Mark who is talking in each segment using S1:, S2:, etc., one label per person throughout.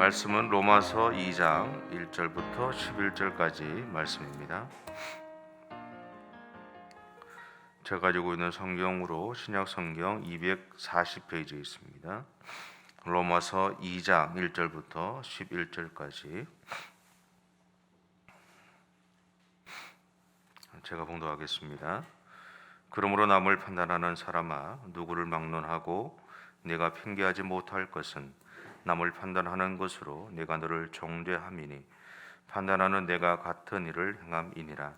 S1: 말씀은 로마서 2장 1절부터 11절까지 말씀입니다. 제가 가지고 있는 성경으로 신약 성경 240페이지에 있습니다. 로마서 2장 1절부터 11절까지 제가 봉독하겠습니다. 그러므로 남을 판단하는 사람아, 누구를 막론하고 내가 핑계하지 못할 것은 남을 판단하는 것으로 내가 너를 정죄함이니 판단하는 내가 같은 일을 행함이니라.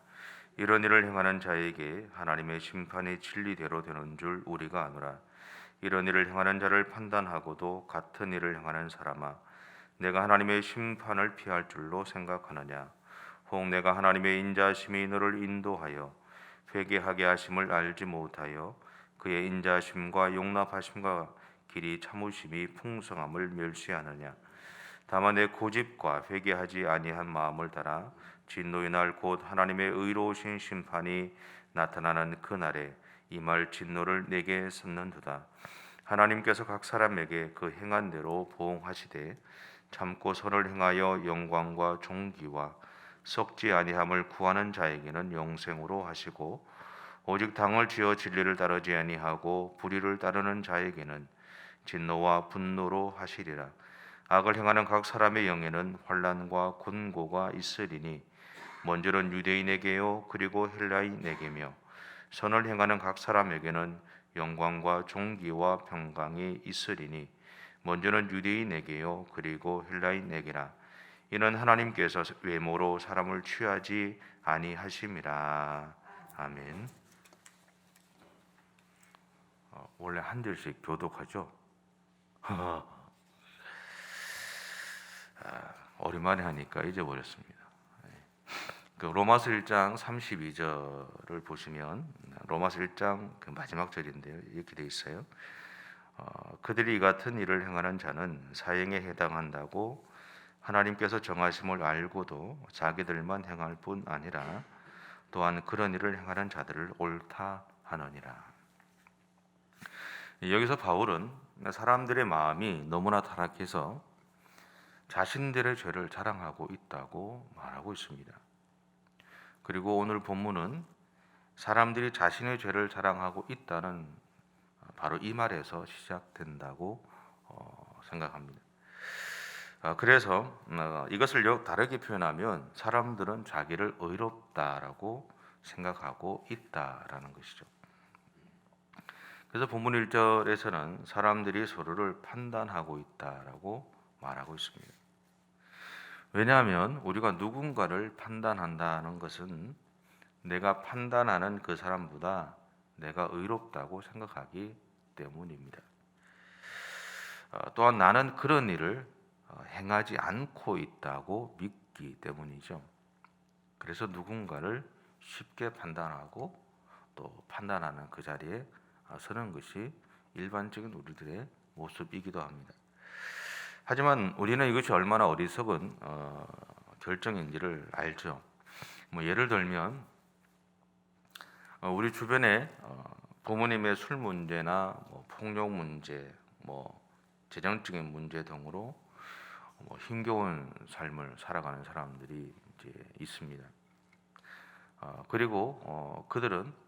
S1: 이런 일을 행하는 자에게 하나님의 심판이 진리대로 되는 줄 우리가 아노라. 이런 일을 행하는 자를 판단하고도 같은 일을 행하는 사람아, 내가 하나님의 심판을 피할 줄로 생각하느냐? 혹 내가 하나님의 인자심이 너를 인도하여 회개하게 하심을 알지 못하여 그의 인자심과 용납하심과 길이 참으심이 풍성함을 멸시하느냐? 다만 내 고집과 회개하지 아니한 마음을 따라 진노의 날 곧 하나님의 의로우신 심판이 나타나는 그날에 이 말 진노를 내게 쏟는도다. 하나님께서 각 사람에게 그 행한 대로 보응하시되 참고 선을 행하여 영광과 존귀와 썩지 아니함을 구하는 자에게는 영생으로 하시고, 오직 당을 지어 진리를 따르지 아니하고 불의를 따르는 자에게는 진노와 분노로 하시리라. 악을 행하는 각 사람의 영에는 환난과 곤고가 있으리니 먼저는 유대인에게요 그리고 헬라인에게며, 선을 행하는 각 사람에게는 영광과 존귀와 평강이 있으리니 먼저는 유대인에게요 그리고 헬라인에게라. 이는 하나님께서 외모로 사람을 취하지 아니하심이라. 아멘. 원래 한 절씩 교독하죠. 오랜만에 하니까 잊어버렸습니다. 그 로마서 1장 32절을 보시면, 로마서 1장 그 마지막 절인데요, 이렇게 돼 있어요. 그들이 이 같은 일을 행하는 자는 사형에 해당한다고 하나님께서 정하심을 알고도 자기들만 행할 뿐 아니라 또한 그런 일을 행하는 자들을 옳다 하느니라. 여기서 바울은 사람들의 마음이 너무나 타락해서 자신들의 죄를 자랑하고 있다고 말하고 있습니다. 그리고 오늘 본문은 사람들이 자신의 죄를 자랑하고 있다는 바로 이 말에서 시작된다고 생각합니다. 그래서 이것을 다르게 표현하면 사람들은 자기를 의롭다라고 생각하고 있다라는 것이죠. 그래서 본문 1절에서는 사람들이 서로를 판단하고 있다라고 말하고 있습니다. 왜냐하면 우리가 누군가를 판단한다는 것은 내가 판단하는 그 사람보다 내가 의롭다고 생각하기 때문입니다. 또한 나는 그런 일을 행하지 않고 있다고 믿기 때문이죠. 그래서 누군가를 쉽게 판단하고 또 판단하는 그 자리에 서는 것이 일반적인 우리들의 모습이기도 합니다. 하지만 우리는 이것이 얼마나 어리석은 결정인지를 알죠. 예를 들면 우리 주변에 부모님의 술 문제나 폭력 문제, 재정적인 문제 등으로 힘겨운 삶을 살아가는 사람들이 이제 있습니다. 그리고 그들은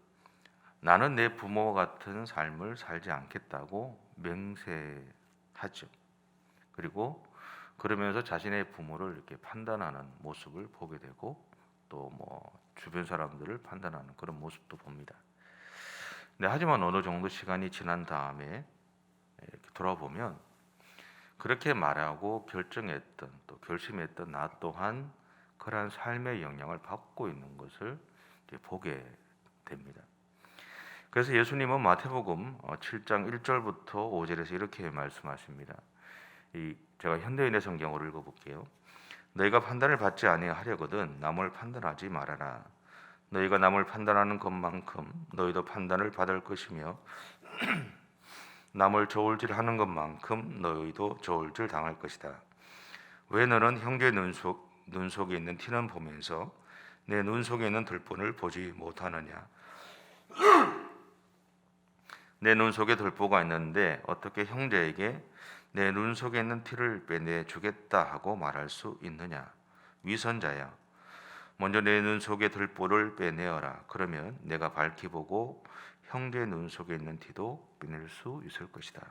S1: 나는 내 부모와 같은 삶을 살지 않겠다고 맹세하죠. 그리고 그러면서 자신의 부모를 이렇게 판단하는 모습을 보게 되고 또 주변 사람들을 판단하는 그런 모습도 봅니다. 하지만 어느 정도 시간이 지난 다음에 이렇게 돌아보면 그렇게 말하고 결정했던 또 결심했던 나 또한 그러한 삶의 영향을 받고 있는 것을 이제 보게 됩니다. 그래서 예수님은 마태복음 7장 1절부터 5절에서 이렇게 말씀하십니다. 제가 현대인의 성경으로 읽어볼게요. 너희가 판단을 받지 아니하려거든 남을 판단하지 말아라. 너희가 남을 판단하는 것만큼 너희도 판단을 받을 것이며 남을 저울질하는 것만큼 너희도 저울질 당할 것이다. 왜 너는 형제 눈속에 있는 티는 보면서 내 눈속에 있는 들본을 보지 못하느냐? 내 눈속에 들보가 있는데 어떻게 형제에게 내 눈 속에 있는 티를 빼내 주겠다 하고 말할 수 있느냐? 위선자야, 먼저 내 눈 속의 들보를 빼내어라. 그러면 내가 밝히 보고 형제의 눈 속에 있는 티도 빼낼 수 있을 것이다.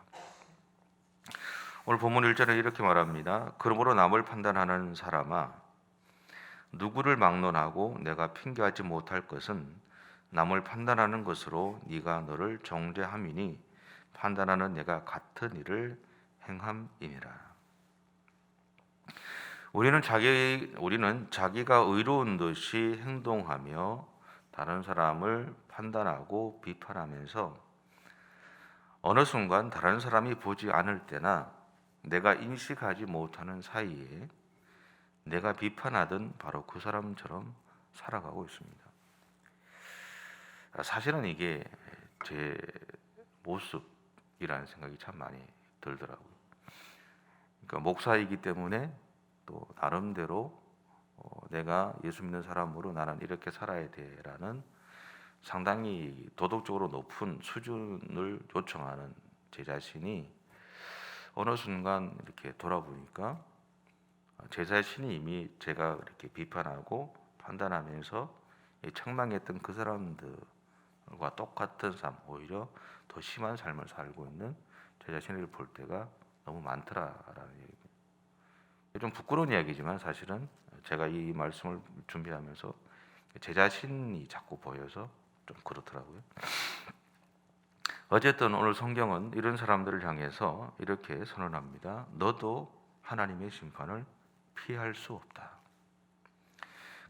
S1: 오늘 본문 1절에 이렇게 말합니다. 그러므로 남을 판단하는 사람아, 누구를 막론하고 내가 핑계하지 못할 것은 남을 판단하는 것으로 네가 너를 정죄함이니 판단하는 내가 같은 일을 행함이니라. 우리는 자기가 의로운 듯이 행동하며 다른 사람을 판단하고 비판하면서 어느 순간 다른 사람이 보지 않을 때나 내가 인식하지 못하는 사이에 내가 비판하던 바로 그 사람처럼 살아가고 있습니다. 사실은 이게 제 모습이라는 생각이 참 많이 들더라고요. 그러니까 목사이기 때문에 또 나름대로 내가 예수 믿는 사람으로 나는 이렇게 살아야 돼라는 상당히 도덕적으로 높은 수준을 요청하는 제 자신이 어느 순간 이렇게 돌아보니까 제 자신이 이미 제가 이렇게 비판하고 판단하면서 책망했던 그 사람들과 똑같은 삶, 오히려 더 심한 삶을 살고 있는 제 자신을 볼 때가 너무 많더라라는 얘기입니다. 좀 부끄러운 이야기지만 사실은 제가 이 말씀을 준비하면서 제 자신이 자꾸 보여서 좀 그렇더라고요. 어쨌든 오늘 성경은 이런 사람들을 향해서 이렇게 선언합니다. 너도 하나님의 심판을 피할 수 없다.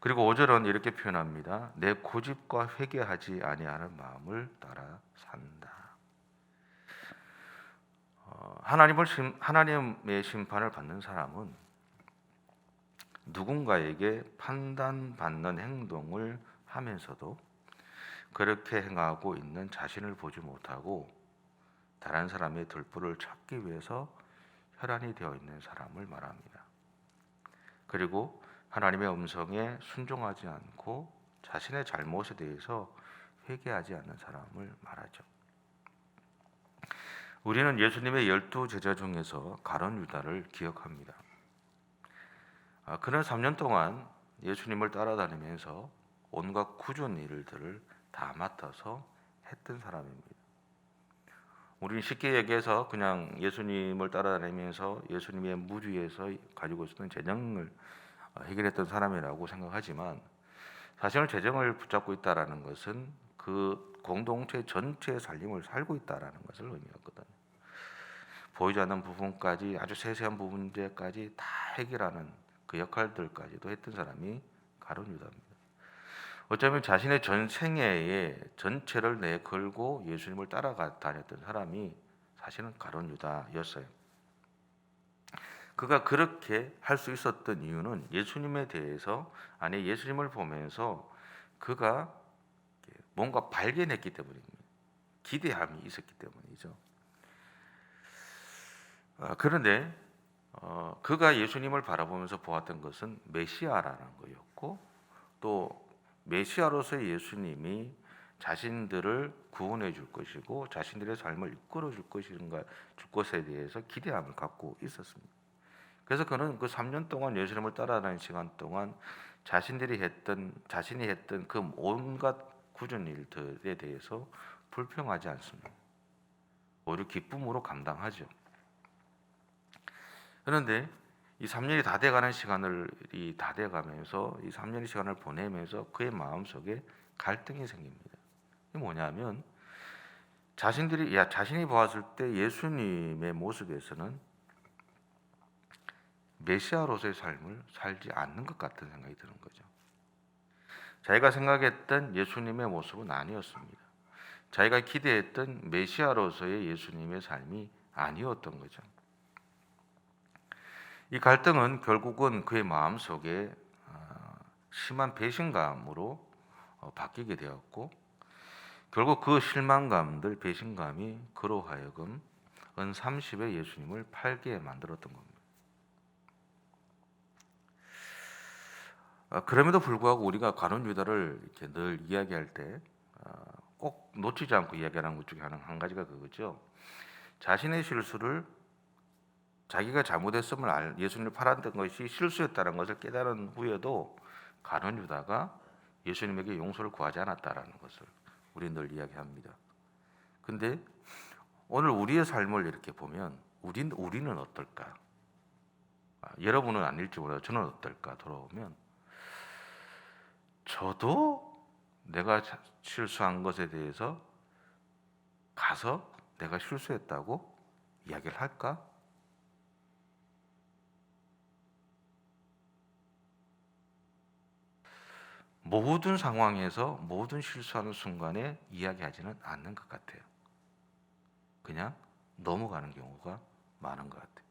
S1: 그리고 5절은 이렇게 표현합니다. 내 고집과 회개하지 아니하는 마음을 따라 산다. 하나님의 심판을 받는 사람은 누군가에게 판단받는 행동을 하면서도 그렇게 행하고 있는 자신을 보지 못하고 다른 사람의 들보를 찾기 위해서 혈안이 되어 있는 사람을 말합니다. 그리고 하나님의 음성에 순종하지 않고 자신의 잘못에 대해서 회개하지 않는 사람을 말하죠. 우리는 예수님의 12 제자 중에서 가룟 유다를 기억합니다. 그는 3년 동안 예수님을 따라다니면서 온갖 굳은 일들을 다 맡아서 했던 사람입니다. 우리는 쉽게 얘기해서 그냥 예수님을 따라다니면서 예수님의 무리에서 가지고 있었던 재정을 해결했던 사람이라고 생각하지만 사실은 재정을 붙잡고 있다라는 것은 그 공동체 전체의 살림을 살고 있다라는 것을 의미하거든요. 보이지 않는 부분까지 아주 세세한 문제까지 다 해결하는 그 역할들까지도 했던 사람이 가룟 유다입니다. 어쩌면 자신의 전생애의 전체를 내걸고 예수님을 따라다녔던 사람이 사실은 가룟 유다였어요. 그가 그렇게 할 수 있었던 이유는 예수님에 대해서, 아니 예수님을 보면서 그가 뭔가 발견했기 때문입니다. 기대함이 있었기 때문이죠. 그런데 그가 예수님을 바라보면서 보았던 것은 메시아라는 거였고, 또 메시아로서의 예수님이 자신들을 구원해 줄 것이고 자신들의 삶을 이끌어 줄 것에 대해서 기대함을 갖고 있었습니다. 그래서 그는 그 3년 동안 예수님을 따라다니는 시간 동안 자신이 했던 그 온갖 굳은 일들에 대해서 불평하지 않습니다. 오히려 기쁨으로 감당하죠. 그런데 이 3년이 다 돼가는 시간이 다 돼가면서 이 3년의 시간을 보내면서 그의 마음속에 갈등이 생깁니다. 이게 뭐냐면 자신이 보았을 때 예수님의 모습에서는 메시아로서의 삶을 살지 않는 것 같은 생각이 드는 거죠. 자기가 생각했던 예수님의 모습은 아니었습니다. 자기가 기대했던 메시아로서의 예수님의 삶이 아니었던 거죠. 이 갈등은 결국은 그의 마음속에 심한 배신감으로 바뀌게 되었고, 결국 그 실망감들, 배신감이 그로 하여금 은 30에 예수님을 팔게 만들었던 겁니다. 그럼에도 불구하고 우리가 가룟 유다를 이렇게 늘 이야기할 때 꼭 놓치지 않고 이야기하는 것 중에 한 가지가 그거죠. 자신의 실수를 자기가 잘못했음을 예수님을 팔았던 것이 실수였다는 것을 깨달은 후에도 가룟 유다가 예수님에게 용서를 구하지 않았다라는 것을 우리는 늘 이야기합니다. 근데 오늘 우리의 삶을 이렇게 보면 우리는 어떨까? 여러분은 아닐지 몰라도 저는 어떨까? 돌아오면 저도 내가 실수한 것에 대해서 가서 내가 실수했다고 이야기를 할까? 모든 상황에서 모든 실수하는 순간에 이야기하지는 않는 것 같아요. 그냥 넘어가는 경우가 많은 것 같아요.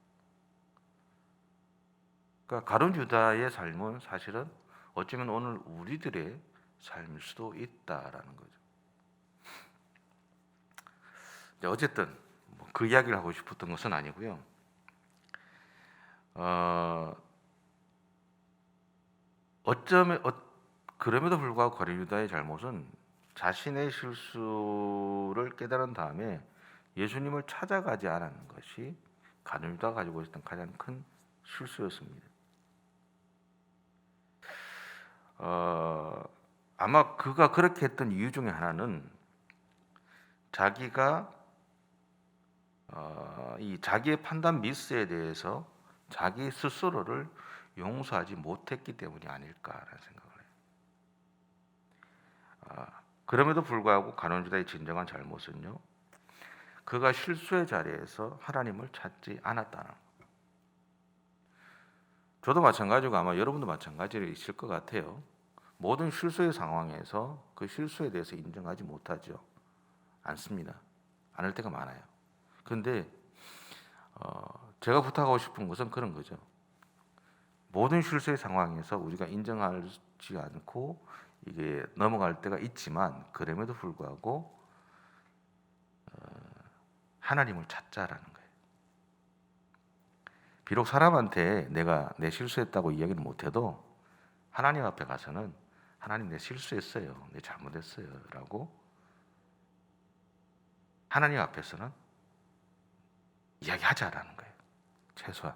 S1: 그러니까 가룟 유다의 삶은 사실은 어쩌면 오늘 우리들의 삶일 수도 있다라는 거죠. 어쨌든 그 이야기를 하고 싶었던 것은 아니고요. 그럼에도 불구하고 가룟 유다의 잘못은 자신의 실수를 깨달은 다음에 예수님을 찾아가지 않은 것이 가룟 유다가 가지고 있었던 가장 큰 실수였습니다. 아마 그가 그렇게 했던 이유 중에 하나는 자기가 이 자기의 판단 미스에 대해서 자기 스스로를 용서하지 못했기 때문이 아닐까라는 생각을 해요. 그럼에도 불구하고 가룟 유다의 진정한 잘못은요, 그가 실수의 자리에서 하나님을 찾지 않았다는 것. 저도 마찬가지고 아마 여러분도 마찬가지로 있을 것 같아요. 모든 실수의 상황에서 그 실수에 대해서 인정하지 못하죠. 않습니다. 않을 때가 많아요. 그런데 제가 부탁하고 싶은 것은 그런 거죠. 모든 실수의 상황에서 우리가 인정하지 않고 이게 넘어갈 때가 있지만 그럼에도 불구하고 하나님을 찾자라는 거예요. 비록 사람한테 내가 내 실수했다고 이야기를 못해도 하나님 앞에 가서는 하나님 내 실수했어요, 내 잘못했어요 라고 하나님 앞에서는 이야기하자라는 거예요. 최소한.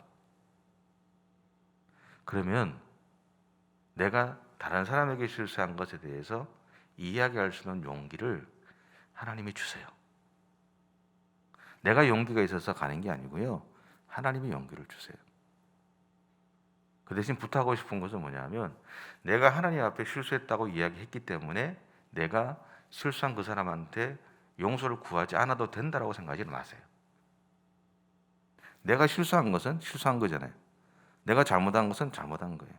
S1: 그러면 내가 다른 사람에게 실수한 것에 대해서 이야기할 수 있는 용기를 하나님이 주세요. 내가 용기가 있어서 가는 게 아니고요, 하나님이 용기를 주세요. 그 대신 부탁하고 싶은 것은 뭐냐면, 내가 하나님 앞에 실수했다고 이야기했기 때문에 내가 실수한 그 사람한테 용서를 구하지 않아도 된다라고 생각하지 마세요. 내가 실수한 것은 실수한 거잖아요. 내가 잘못한 것은 잘못한 거예요.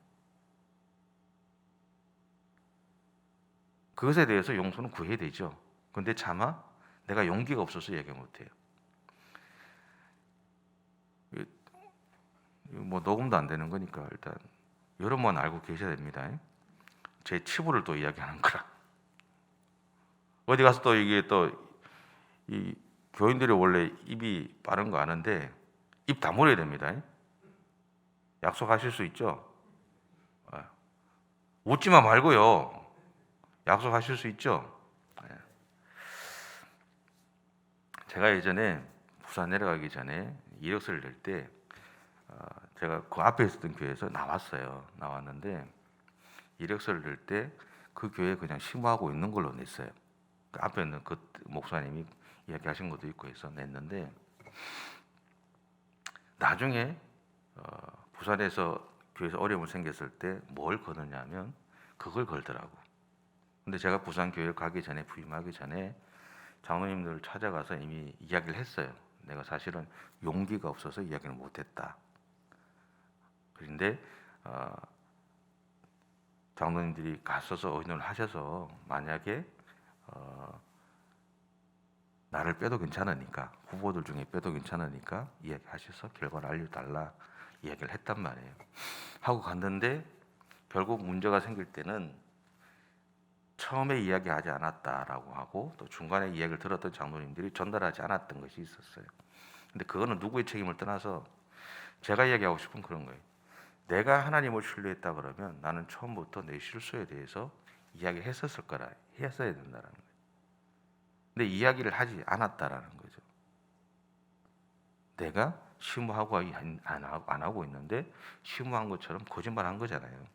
S1: 그것에 대해서 용서는 구해야 되죠. 그런데 차마 내가 용기가 없어서 얘기 못해요. 뭐 녹음도 안 되는 거니까 일단 여러분만 알고 계셔야 됩니다. 제 치부를 또 이야기하는 거라. 어디 가서 또 이게 또 이 교인들이 원래 입이 빠른 거 아는데 입 다물어야 됩니다. 약속하실 수 있죠? 웃지만 말고요. 약속하실 수 있죠? 제가 예전에 부산 내려가기 전에 이력서를 낼 때 제가 그 앞에 있었던 교회에서 나왔는데 이력서를 낼 때 그 교회에 그냥 심호하고 있는 걸로 냈어요. 그 앞에 있는 그 목사님이 이야기하신 것도 있고 해서 냈는데, 나중에 부산에서 교회에서 어려움이 생겼을 때 뭘 거느냐면 그걸 걸더라고. 근데 제가 부산 교회를 가기 전에, 부임하기 전에 장로님들을 찾아가서 이미 이야기를 했어요. 내가 사실은 용기가 없어서 이야기를 못했다. 그런데 장로님들이 가셔서 의논을 하셔서 만약에 나를 빼도 괜찮으니까, 후보들 중에 빼도 괜찮으니까 이야기하셔서 결과를 알려달라 이야기를 했단 말이에요. 하고 갔는데 결국 문제가 생길 때는 처음에 이야기하지 않았다라고 하고 또 중간에 이야기를 들었던 장로님들이 전달하지 않았던 것이 있었어요. 근데 그거는 누구의 책임을 떠나서 제가 이야기하고 싶은 그런 거예요. 내가 하나님을 신뢰했다 그러면 나는 처음부터 내 실수에 대해서 이야기했었을 거라, 했어야 된다는 거예요. 근데 이야기를 하지 않았다라는 거죠. 내가 심오하고 안 하고 있는데 심오한 것처럼 거짓말한 거잖아요.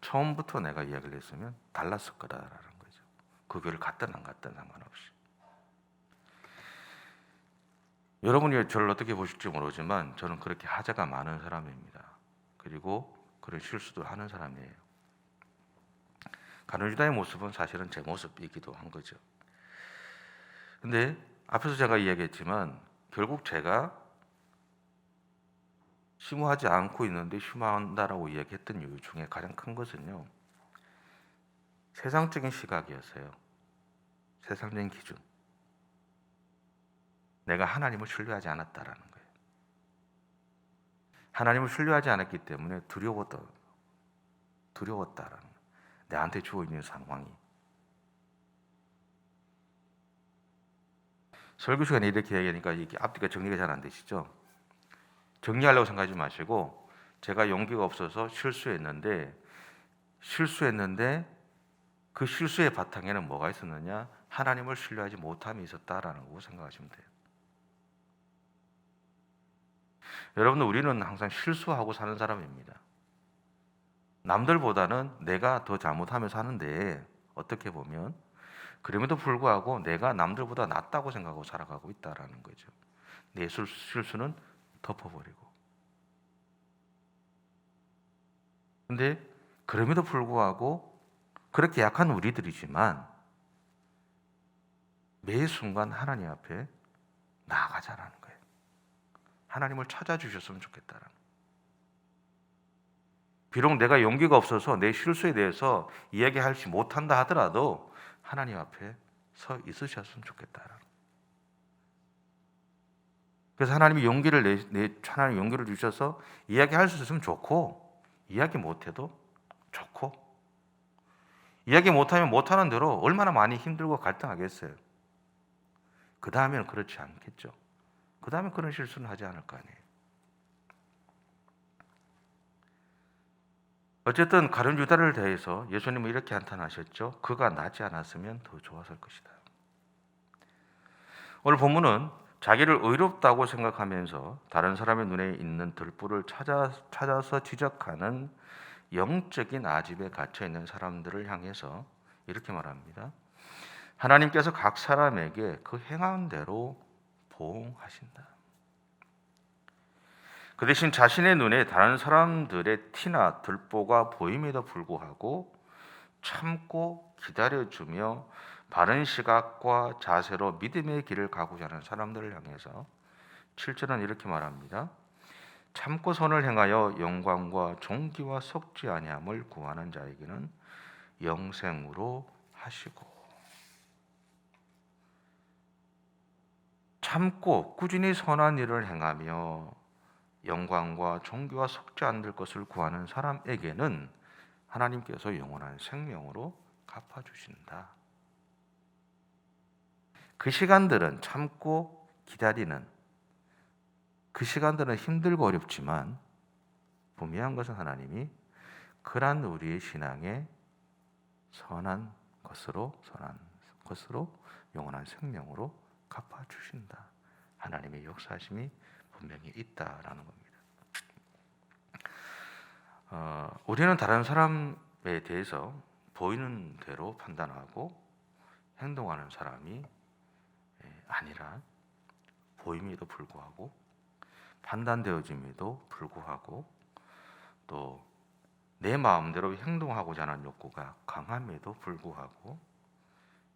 S1: 처음부터 내가 이야기를 했으면 달랐을 거다라는 거죠. 그 교회를 갔든 안 갔든 상관없이. 여러분이 저를 어떻게 보실지 모르지만 저는 그렇게 하자가 많은 사람입니다. 그리고 그런 실수도 하는 사람이에요. 가룟유다의 모습은 사실은 제 모습이기도 한 거죠. 근데 앞에서 제가 이야기했지만 결국 제가 심오하지 않고 있는데 심오한다라고 이야기했던 이유 중에 가장 큰 것은요, 세상적인 시각이었어요. 세상적인 기준. 내가 하나님을 신뢰하지 않았다라는 거예요. 하나님을 신뢰하지 않았기 때문에 두려웠다라는 거예요. 내한테 주어 있는 상황이. 설교 시간에 이렇게 얘기하니까 이게 앞뒤가 정리가 잘 안 되시죠? 정리하려고 생각하지 마시고, 제가 용기가 없어서 실수했는데 그 실수의 바탕에는 뭐가 있었느냐? 하나님을 신뢰하지 못함이 있었다라는 거 생각하시면 돼요. 여러분, 우리는 항상 실수하고 사는 사람입니다. 남들보다는 내가 더 잘못하며 사는데 어떻게 보면 그럼에도 불구하고 내가 남들보다 낫다고 생각하고 살아가고 있다라는 거죠. 내 실수는 덮어버리고. 근데 그럼에도 불구하고 그렇게 약한 우리들이지만 매 순간 하나님 앞에 나아가자라는 거예요. 하나님을 찾아주셨으면 좋겠다라는 거예요. 비록 내가 용기가 없어서 내 실수에 대해서 이야기하지 못한다 하더라도 하나님 앞에 서 있으셨으면 좋겠다라는 거예요. 그래서 하나님이 하나님 용기를 주셔서 이야기할 수 있으면 좋고, 이야기 못해도 좋고, 이야기 못하면 못하는 대로 얼마나 많이 힘들고 갈등하겠어요. 그 다음에는 그렇지 않겠죠. 그 다음에 그런 실수는 하지 않을 거 아니에요. 어쨌든 가룟유다를 대해서 예수님은 이렇게 한탄하셨죠. 그가 나지 않았으면 더 좋았을 것이다. 오늘 본문은 자기를 의롭다고 생각하면서 다른 사람의 눈에 있는 들불을 찾아서 지적하는 영적인 아집에 갇혀 있는 사람들을 향해서 이렇게 말합니다. 하나님께서 각 사람에게 그 행한 대로 보응하신다. 그 대신 자신의 눈에 다른 사람들의 티나 들보가 보임에도 불구하고 참고 기다려주며 바른 시각과 자세로 믿음의 길을 가고자 하는 사람들을 향해서 7절은 이렇게 말합니다. 참고 선을 행하여 영광과 존귀와 속지 아니함을 구하는 자에게는 영생으로 하시고. 참고 꾸준히 선한 일을 행하며 영광과 존귀와 속지 않을 것을 구하는 사람에게는 하나님께서 영원한 생명으로 갚아주신다. 그 시간들은 참고 기다리는 그 시간들은 힘들고 어렵지만 분명한 것은 하나님이 그러한 우리의 신앙의 선한 것으로 영원한 생명으로 갚아주신다. 하나님의 역사하심이 분명히 있다라는 겁니다. 우리는 다른 사람에 대해서 보이는 대로 판단하고 행동하는 사람이 아니라 보임에도 불구하고 판단되어짐에도 불구하고 또 내 마음대로 행동하고자 하는 욕구가 강함에도 불구하고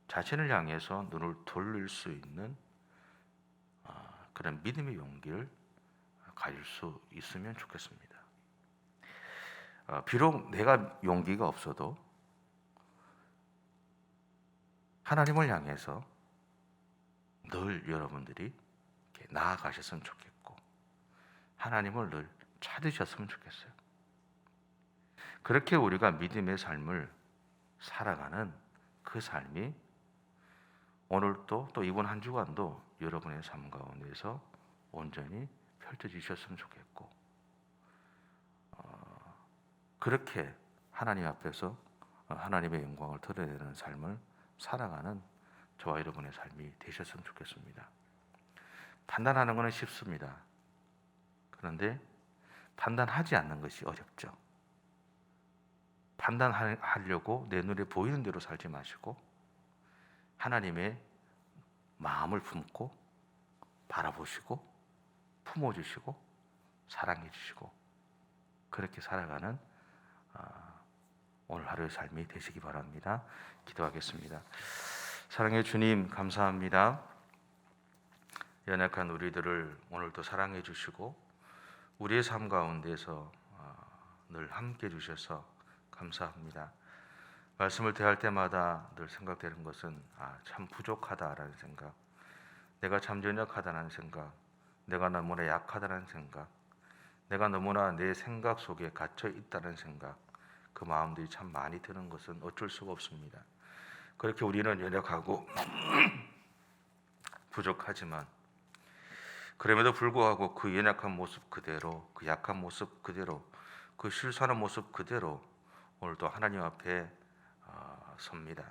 S1: 자신을 향해서 눈을 돌릴 수 있는 그런 믿음의 용기를 가질 수 있으면 좋겠습니다. 비록 내가 용기가 없어도 하나님을 향해서 늘 여러분들이 이렇게 나아가셨으면 좋겠고 하나님을 늘 찾으셨으면 좋겠어요. 그렇게 우리가 믿음의 삶을 살아가는 그 삶이 오늘도 또 이번 한 주간도 여러분의 삶 가운데서 온전히 펼쳐지셨으면 좋겠고 그렇게 하나님 앞에서 하나님의 영광을 드러내는 삶을 살아가는 저와 여러분의 삶이 되셨으면 좋겠습니다. 판단하는 것은 쉽습니다. 그런데 판단하지 않는 것이 어렵죠. 판단하려고 내 눈에 보이는 대로 살지 마시고 하나님의 마음을 품고 바라보시고 품어주시고 사랑해주시고 그렇게 살아가는 오늘 하루의 삶이 되시기 바랍니다. 기도하겠습니다. 사랑의 주님, 감사합니다. 연약한 우리들을 오늘도 사랑해 주시고 우리의 삶 가운데서 늘 함께 해주셔서 감사합니다. 말씀을 대할 때마다 늘 생각되는 것은 참 부족하다라는 생각, 내가 참 연약하다는 생각, 내가 너무나 약하다는 생각, 내가 너무나 내 생각 속에 갇혀 있다는 생각, 그 마음들이 참 많이 드는 것은 어쩔 수가 없습니다. 그렇게 우리는 연약하고 부족하지만 그럼에도 불구하고 그 연약한 모습 그대로, 그 약한 모습 그대로, 그 실수하는 모습 그대로 오늘도 하나님 앞에 섭니다.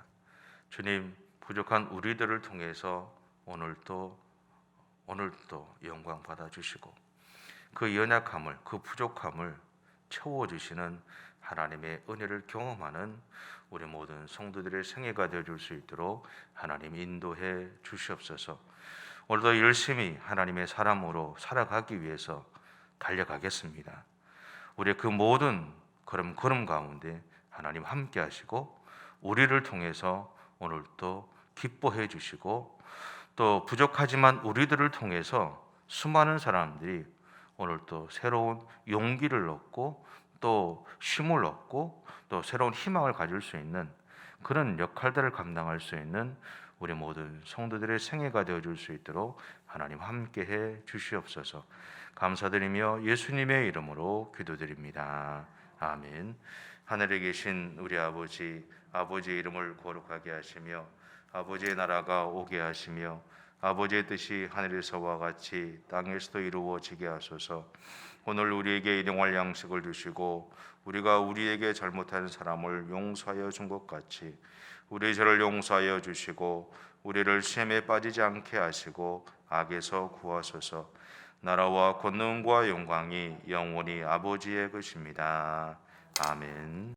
S1: 주님, 부족한 우리들을 통해서 오늘도 영광 받아주시고 그 연약함을, 그 부족함을 채워주시는 하나님의 은혜를 경험하는 우리 모든 성도들의 생애가 되어줄 수 있도록 하나님 인도해 주시옵소서. 오늘도 열심히 하나님의 사람으로 살아가기 위해서 달려가겠습니다. 우리의 그 모든 걸음 가운데 하나님 함께 하시고 우리를 통해서 오늘도 기뻐해 주시고 또 부족하지만 우리들을 통해서 수많은 사람들이 오늘도 새로운 용기를 얻고 또 쉼을 얻고 또 새로운 희망을 가질 수 있는 그런 역할들을 감당할 수 있는 우리 모든 성도들의 생애가 되어줄 수 있도록 하나님 함께해 주시옵소서. 감사드리며 예수님의 이름으로 기도드립니다. 아멘. 하늘에 계신 우리 아버지, 아버지의 이름을 거룩하게 하시며 아버지의 나라가 오게 하시며 아버지의 뜻이 하늘에서와 같이 땅에서도 이루어지게 하소서. 오늘 우리에게 일용할 양식을 주시고 우리가 우리에게 잘못한 사람을 용서하여 준 것 같이 우리 죄를 용서하여 주시고 우리를 시험에 빠지지 않게 하시고 악에서 구하소서. 나라와 권능과 영광이 영원히 아버지의 것입니다. 아멘.